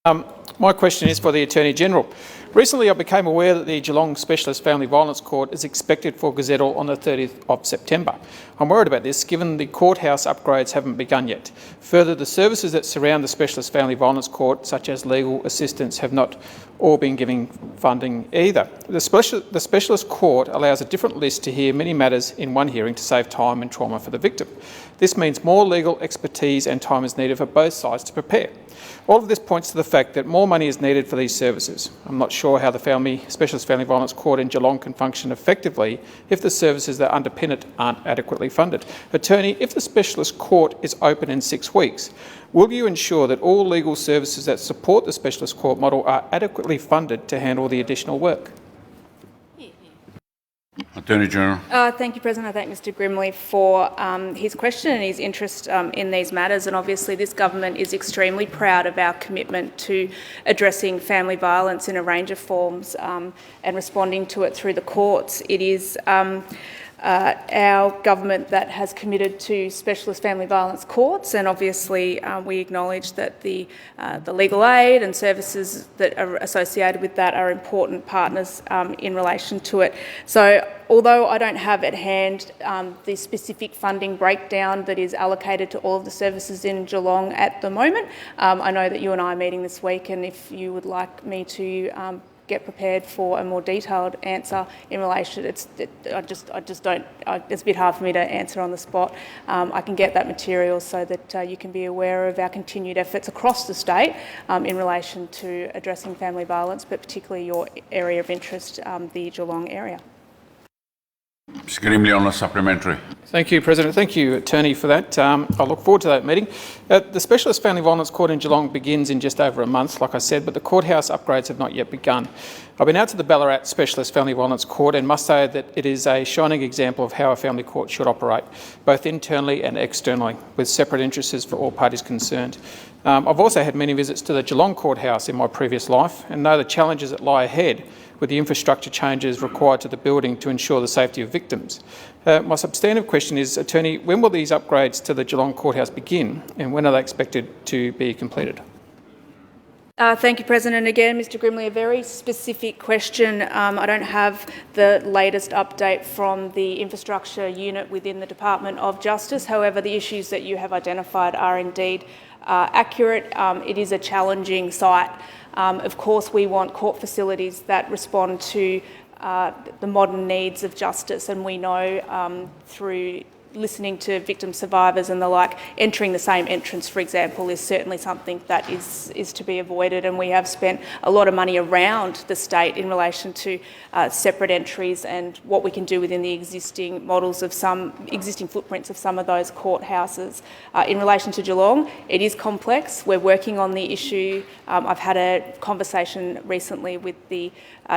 My question is for the Attorney-General. Recently I became aware that the Geelong Specialist Family Violence Court is expected for gazettal on the 30th of September. I'm worried about this given the courthouse upgrades haven't begun yet. Further, the services that surround the Specialist Family Violence Court, such as legal assistance, have not all been given funding either. The Specialist Court allows a different list to hear many matters in one hearing to save time and trauma for the victim. This means more legal expertise and time is needed for both sides to prepare. All of this points to the fact that more money is needed for these services. I'm not sure how the Specialist Family Violence Court in Geelong can function effectively if the services that underpin it aren't adequately funded. Attorney, if the Specialist Court is open in 6 weeks, will you ensure that all legal services that support the Specialist Court model are adequately funded to handle the additional work? Attorney-General. Thank you, President. I thank Mr Grimley for his question and his interest in these matters. And obviously this government is extremely proud of our commitment to addressing family violence in a range of forms and responding to it through the courts. It is our government that has committed to specialist family violence courts, and obviously we acknowledge that the legal aid and services that are associated with that are important partners in relation to it. So although I don't have at hand the specific funding breakdown that is allocated to all of the services in Geelong at the moment, I know that you and I are meeting this week, and if you would like me to get prepared for a more detailed answer in relation. It's a bit hard for me to answer on the spot. I can get that material so that you can be aware of our continued efforts across the state in relation to addressing family violence, but particularly your area of interest, the Geelong area. Mr Grimley on a supplementary. Thank you, President. Thank you, Attorney, for that. I look forward to that meeting. The Specialist Family Violence Court in Geelong begins in just over a month, like I said, but the courthouse upgrades have not yet begun. I've been out to the Ballarat Specialist Family Violence Court and must say that it is a shining example of how a family court should operate, both internally and externally, with separate interests for all parties concerned. I've also had many visits to the Geelong courthouse in my previous life and know the challenges that lie ahead with the infrastructure changes required to the building to ensure the safety of victims. My substantive question is, Attorney, when will these upgrades to the Geelong courthouse begin and when are they expected to be completed? Thank you, President. Again, Mr Grimley, a very specific question. I don't have the latest update from the infrastructure unit within the Department of Justice. However, the issues that you have identified are indeed accurate. It is a challenging site. Of course, we want court facilities that respond to the modern needs of justice, and we know through listening to victim survivors and the like, entering the same entrance, for example, is certainly something that is to be avoided, and we have spent a lot of money around the state in relation to separate entries and what we can do within the existing models of some existing footprints of some of those courthouses. In relation to Geelong, it is complex. We're working on the issue. I've had a conversation recently with the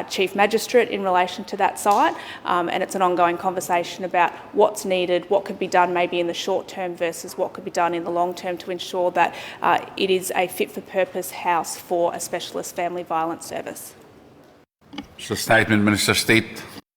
Chief Magistrate in relation to that site, and it's an ongoing conversation about what's needed, what could be done maybe in the short term versus what could be done in the long term to ensure that it is a fit-for-purpose house for a specialist family violence service. Statement, Minister State.